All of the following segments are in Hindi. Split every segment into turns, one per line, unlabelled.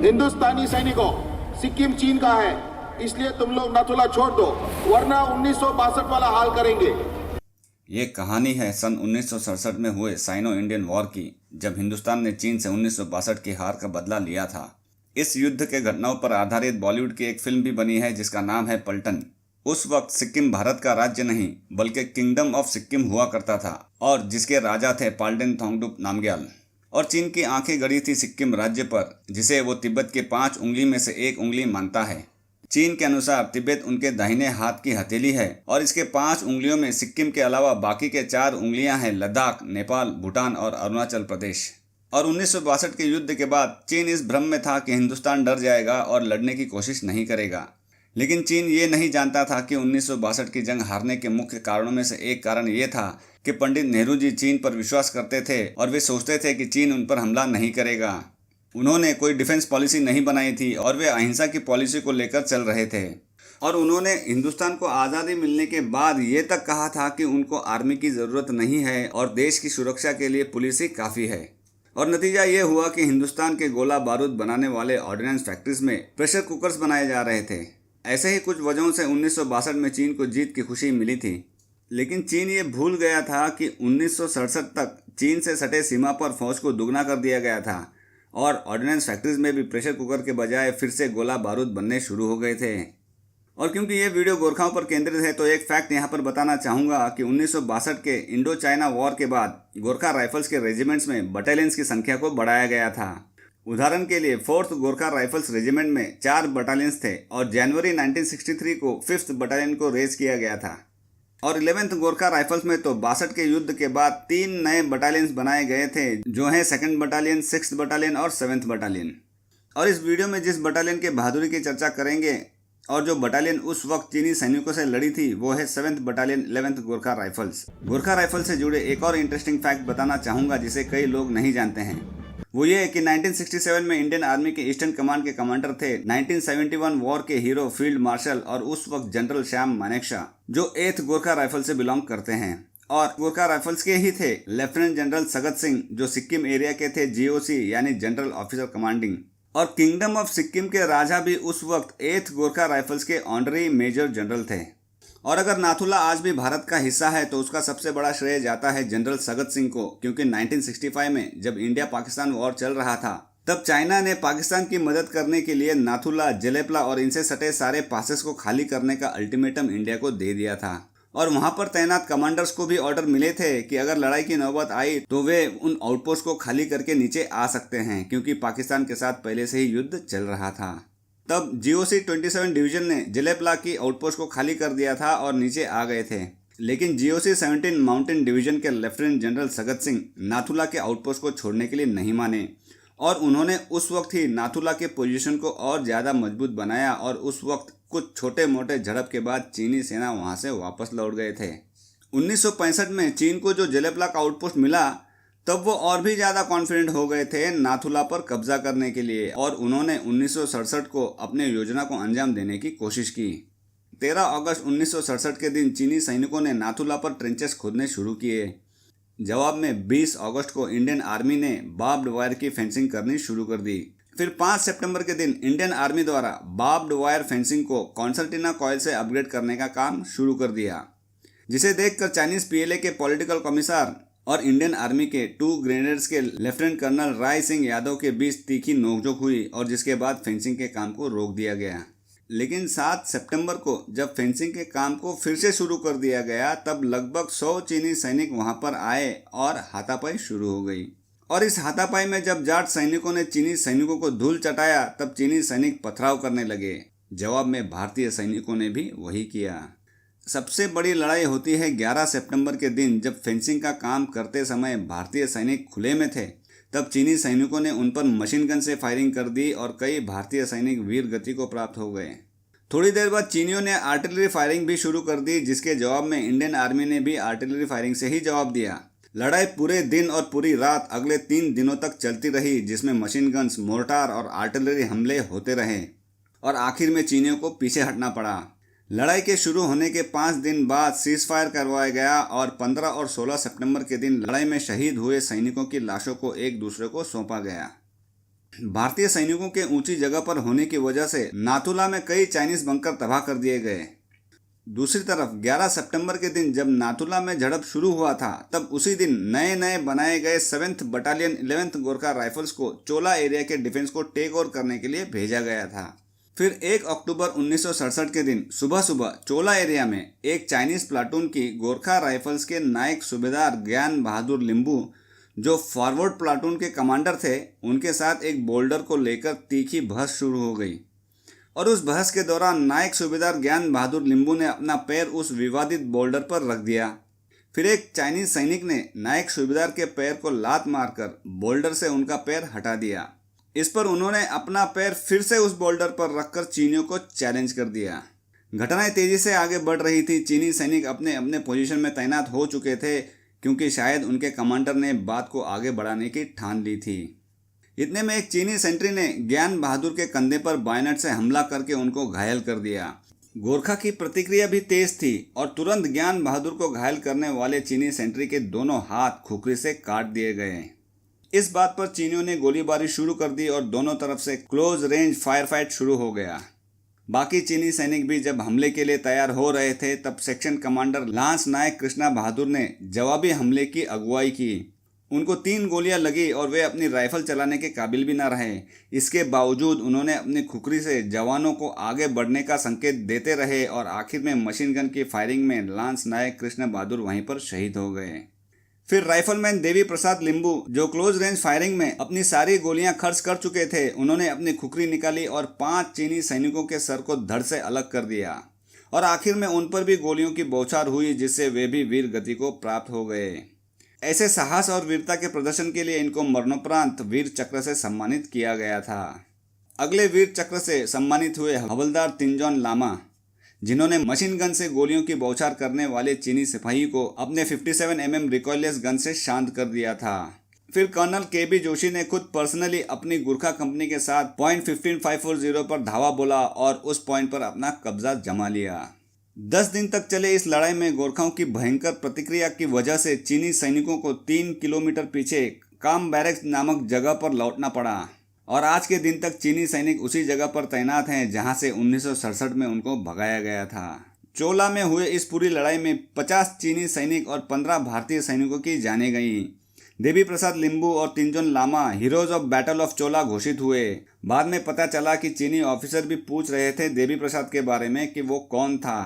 हिंदुस्तानी सैनिकों, सिक्किम चीन का है, इसलिए तुम लोग नाथुला छोड़ दो, वरना 1962 वाला हाल करेंगे।
ये कहानी है सन 1967 में हुए साइनो इंडियन वॉर की, जब हिंदुस्तान ने चीन से 1962 की हार का बदला लिया था। इस युद्ध के घटनाओं पर आधारित बॉलीवुड की एक फिल्म भी बनी है जिसका नाम है पलटन। उस वक्त सिक्किम भारत का राज्य नहीं बल्कि किंगडम ऑफ सिक्किम हुआ करता था और जिसके राजा थे पाल्डेन थोंगडुप नामग्याल। और चीन की आंखें गड़ी थी सिक्किम राज्य पर, जिसे वो तिब्बत के 5 उंगली में से एक उंगली मानता है। चीन के अनुसार तिब्बत उनके दाहिने हाथ की हथेली है और इसके 5 उंगलियों में सिक्किम के अलावा बाकी के 4 उंगलियां हैं लद्दाख, नेपाल, भूटान और अरुणाचल प्रदेश। और 1962 के युद्ध के बाद चीन इस भ्रम में था कि हिंदुस्तान डर जाएगा और लड़ने की कोशिश नहीं करेगा। लेकिन चीन ये नहीं जानता था कि 1962 की जंग हारने के मुख्य कारणों में से एक कारण ये था कि पंडित नेहरू जी चीन पर विश्वास करते थे और वे सोचते थे कि चीन उन पर हमला नहीं करेगा। उन्होंने कोई डिफेंस पॉलिसी नहीं बनाई थी और वे अहिंसा की पॉलिसी को लेकर चल रहे थे। और उन्होंने हिंदुस्तान को आज़ादी मिलने के बाद ये तक कहा था कि उनको आर्मी की ज़रूरत नहीं है और देश की सुरक्षा के लिए पुलिस ही काफ़ी है। और नतीजा ये हुआ कि हिंदुस्तान के गोला बारूद बनाने वाले ऑर्डिनेंस फैक्ट्रीज में प्रेशर कुकर्स बनाए जा रहे थे। ऐसे ही कुछ वजहों से 1962 में चीन को जीत की खुशी मिली थी। लेकिन चीन ये भूल गया था कि 1967 तक चीन से सटे सीमा पर फौज को दुगना कर दिया गया था और ऑर्डिनेंस फैक्ट्रीज में भी प्रेशर कुकर के बजाय फिर से गोला बारूद बनने शुरू हो गए थे। और क्योंकि ये वीडियो गोरखाओं पर केंद्रित है तो एक फैक्ट यहाँ पर बताना चाहूँगा कि 1962 के इंडो चाइना वॉर के बाद गोरखा राइफल्स के रेजिमेंट्स में बटालियंस की संख्या को बढ़ाया गया था। उदाहरण के लिए 4th गोरखा राइफल्स रेजिमेंट में 4 बटालियंस थे और जनवरी 1963 को 5th बटालियन को रेज किया गया था। और 11th गोरखा राइफल्स में तो 62 के युद्ध के बाद 3 नए बटालियंस बनाए गए थे जो हैं 2nd बटालियन, 6th बटालियन और 7th बटालियन। और इस वीडियो में जिस बटालियन के बहादुरी की चर्चा करेंगे और जो बटालियन उस वक्त चीनी सैनिकों से लड़ी थी वो है 7th battalion 11th Gorkha rifles. Gorkha rifle से जुड़े एक और इंटरेस्टिंग फैक्ट बताना चाहूँगा जिसे कई लोग नहीं जानते हैं। वो ये है कि 1967 में इंडियन आर्मी के ईस्टर्न कमांड के कमांडर थे 1971 वॉर के हीरो फील्ड मार्शल और उस वक्त जनरल श्याम मानेकशॉ, जो 8th गोरखा राइफल से बिलोंग करते हैं। और गोरखा राइफल्स के ही थे लेफ्टिनेंट जनरल सगत सिंह, जो सिक्किम एरिया के थे GOC यानी जनरल ऑफिसर कमांडिंग। और किंगडम ऑफ सिक्किम के राजा भी उस वक्त 8th गोरखा राइफल्स के ऑनरी मेजर जनरल थे। और अगर नाथुला आज भी भारत का हिस्सा है तो उसका सबसे बड़ा श्रेय जाता है जनरल सगत सिंह को, क्योंकि 1965 में जब इंडिया पाकिस्तान वॉर चल रहा था तब चाइना ने पाकिस्तान की मदद करने के लिए नाथुला, जलेपला और इनसे सटे सारे पासेस को खाली करने का अल्टीमेटम इंडिया को दे दिया था। और वहां पर तैनात कमांडर्स को भी ऑर्डर मिले थे कि अगर लड़ाई की नौबत आई तो वे उन आउटपोस्ट को खाली करके नीचे आ सकते हैं, क्योंकि पाकिस्तान के साथ पहले से ही युद्ध चल रहा था। तब GOC 27 डिवीजन ने जलेपला की आउटपोस्ट को खाली कर दिया था और नीचे आ गए थे। लेकिन GOC 17 माउंटेन डिवीजन के लेफ्टिनेंट जनरल सगत सिंह नाथुला के आउटपोस्ट को छोड़ने के लिए नहीं माने और उन्होंने उस वक्त ही नाथुला के पोजीशन को और ज़्यादा मजबूत बनाया और उस वक्त कुछ छोटे मोटे झड़प के बाद चीनी सेना वहां से वापस लौट गए थे। 1965 में चीन को जो जलेपला का आउटपोस्ट मिला तब वो और भी ज़्यादा कॉन्फिडेंट हो गए थे नाथुला पर कब्जा करने के लिए और उन्होंने 1967 को अपने योजना को अंजाम देने की कोशिश की। 13 अगस्त 1967 के दिन चीनी सैनिकों ने नाथुला पर ट्रेंचेस खोदने शुरू किए। जवाब में 20 अगस्त को इंडियन आर्मी ने बार्ब्ड वायर की फेंसिंग करनी शुरू कर दी। फिर 5 सितंबर के दिन इंडियन आर्मी द्वारा बार्ब्ड वायर फेंसिंग को कॉन्सर्टिना कॉइल से अपग्रेड करने का काम शुरू कर दिया, जिसे देखकर चाइनीज PLA के पॉलिटिकल कमिश्नर और इंडियन आर्मी के 2 ग्रेनेडर्स के लेफ्टिनेंट कर्नल राय सिंह यादव के बीच तीखी नोकझोंक हुई और जिसके बाद फेंसिंग के काम को रोक दिया गया। लेकिन 7 सितंबर को जब फेंसिंग के काम को फिर से शुरू कर दिया गया तब लगभग 100 चीनी सैनिक वहां पर आए और हाथापाई शुरू हो गई। और इस हाथापाई में जब जाट सैनिकों ने चीनी सैनिकों को धूल चटाया तब चीनी सैनिक पथराव करने लगे। जवाब में भारतीय सैनिकों ने भी वही किया। सबसे बड़ी लड़ाई होती है 11 सितंबर के दिन, जब फेंसिंग का काम करते समय भारतीय सैनिक खुले में थे। तब चीनी सैनिकों ने उन पर मशीन गन से फायरिंग कर दी और कई भारतीय सैनिक वीर गति को प्राप्त हो गए। थोड़ी देर बाद चीनियों ने आर्टिलरी फायरिंग भी शुरू कर दी, जिसके जवाब में इंडियन आर्मी ने भी आर्टिलरी फायरिंग से ही जवाब दिया। लड़ाई पूरे दिन और पूरी रात अगले 3 दिनों तक चलती रही, जिसमें मशीन गन्स, मोर्टार और आर्टिलरी हमले होते रहे और आखिर में चीनियों को पीछे हटना पड़ा। लड़ाई के शुरू होने के 5 दिन बाद सीज फायर करवाया गया और 15 और 16 सितंबर के दिन लड़ाई में शहीद हुए सैनिकों की लाशों को एक दूसरे को सौंपा गया। भारतीय सैनिकों के ऊंची जगह पर होने की वजह से नाथुला में कई चाइनीज बंकर तबाह कर दिए गए। दूसरी तरफ 11 सितंबर के दिन जब नाथुला में झड़प शुरू हुआ था, तब उसी दिन नए नए बनाए गए 7th battalion 11th Gorkha rifles को चोला एरिया के डिफेंस को टेक ओवर करने के लिए भेजा गया था। फिर 1 अक्टूबर 1967 के दिन सुबह सुबह चोला एरिया में एक चाइनीज प्लाटून की गोरखा राइफल्स के नायक सूबेदार ज्ञान बहादुर लिम्बू, जो फॉरवर्ड प्लाटून के कमांडर थे, उनके साथ एक बोल्डर को लेकर तीखी बहस शुरू हो गई और उस बहस के दौरान नायक सूबेदार ज्ञान बहादुर लिम्बू ने अपना पैर उस विवादित बोल्डर पर रख दिया। फिर एक चाइनीज सैनिक ने नायक सूबेदार के पैर को लात मारकर बोल्डर से उनका पैर हटा दिया। इस पर उन्होंने अपना पैर फिर से उस बोल्डर पर रखकर चीनियों को चैलेंज कर दिया। घटनाएं तेजी से आगे बढ़ रही थी। चीनी सैनिक अपने अपने पोजीशन में तैनात हो चुके थे, क्योंकि शायद उनके कमांडर ने बात को आगे बढ़ाने की ठान ली थी। इतने में एक चीनी सेंट्री ने ज्ञान बहादुर के कंधे पर बायनेट से हमला करके उनको घायल कर दिया। गोरखा की प्रतिक्रिया भी तेज थी और तुरंत ज्ञान बहादुर को घायल करने वाले चीनी सेंट्री के दोनों हाथ खुखरी से काट दिए गए। इस बात पर चीनियों ने गोलीबारी शुरू कर दी और दोनों तरफ से क्लोज रेंज फायर फाइट शुरू हो गया। बाकी चीनी सैनिक भी जब हमले के लिए तैयार हो रहे थे, तब सेक्शन कमांडर लांस नायक कृष्णा बहादुर ने जवाबी हमले की अगुवाई की। उनको 3 गोलियां लगी और वे अपनी राइफल चलाने के काबिल भी न रहे। इसके बावजूद उन्होंने अपनी खुखरी से जवानों को आगे बढ़ने का संकेत देते रहे और आखिर में मशीन गन की फायरिंग में लांस नायक कृष्ण बहादुर वहीं पर शहीद हो गए। फिर राइफलमैन देवी प्रसाद लिम्बू, जो क्लोज रेंज फायरिंग में अपनी सारी गोलियां खर्च कर चुके थे, उन्होंने अपनी खुखरी निकाली और 5 चीनी सैनिकों के सर को धड़ से अलग कर दिया और आखिर में उन पर भी गोलियों की बौछार हुई, जिससे वे भी वीर गति को प्राप्त हो गए। ऐसे साहस और वीरता के प्रदर्शन के लिए इनको मरणोपरांत वीर चक्र से सम्मानित किया गया था। अगले वीर चक्र से सम्मानित हुए हवलदार तिनजोन लामा, जिन्होंने मशीन गन से गोलियों की बौछार करने वाले चीनी सिपाही को अपने 57 mm रिकॉयलेस गन से शांत कर दिया था। फिर कर्नल KB जोशी ने खुद पर्सनली अपनी गुरखा कंपनी के साथ पॉइंट 15540 पर धावा बोला और उस पॉइंट पर अपना कब्जा जमा लिया। 10 दिन तक चले इस लड़ाई में गोरखाओं की भयंकर प्रतिक्रिया की वजह से चीनी सैनिकों को 3 किलोमीटर पीछे काम बैरक्स नामक जगह पर लौटना पड़ा और आज के दिन तक चीनी सैनिक उसी जगह पर तैनात हैं जहां से 1967 में उनको भगाया गया था। चोला में हुए इस पूरी लड़ाई में 50 चीनी सैनिक और 15 भारतीय सैनिकों की जानें गईं। देवी प्रसाद लिम्बू और Tinjon Lama heroes of battle of Chola घोषित हुए। बाद में पता चला कि चीनी ऑफिसर भी पूछ रहे थे देवी प्रसाद के बारे में कि वो कौन था।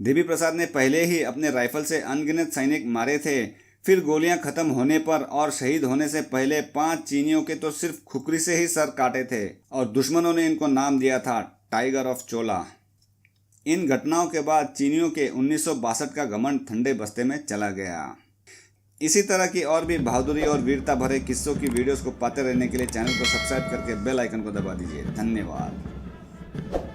देवी प्रसाद ने पहले ही अपने राइफल से अनगिनत सैनिक मारे थे। फिर गोलियां खत्म होने पर और शहीद होने से पहले 5 चीनियों के तो सिर्फ खुखरी से ही सर काटे थे और दुश्मनों ने इनको नाम दिया था टाइगर ऑफ चोला। इन घटनाओं के बाद चीनियों के 1962 का घमंड ठंडे बस्ते में चला गया। इसी तरह की और भी बहादुरी और वीरता भरे किस्सों की वीडियोस को पाते रहने के लिए चैनल को सब्सक्राइब करके बेल आइकन को दबा दीजिए। धन्यवाद।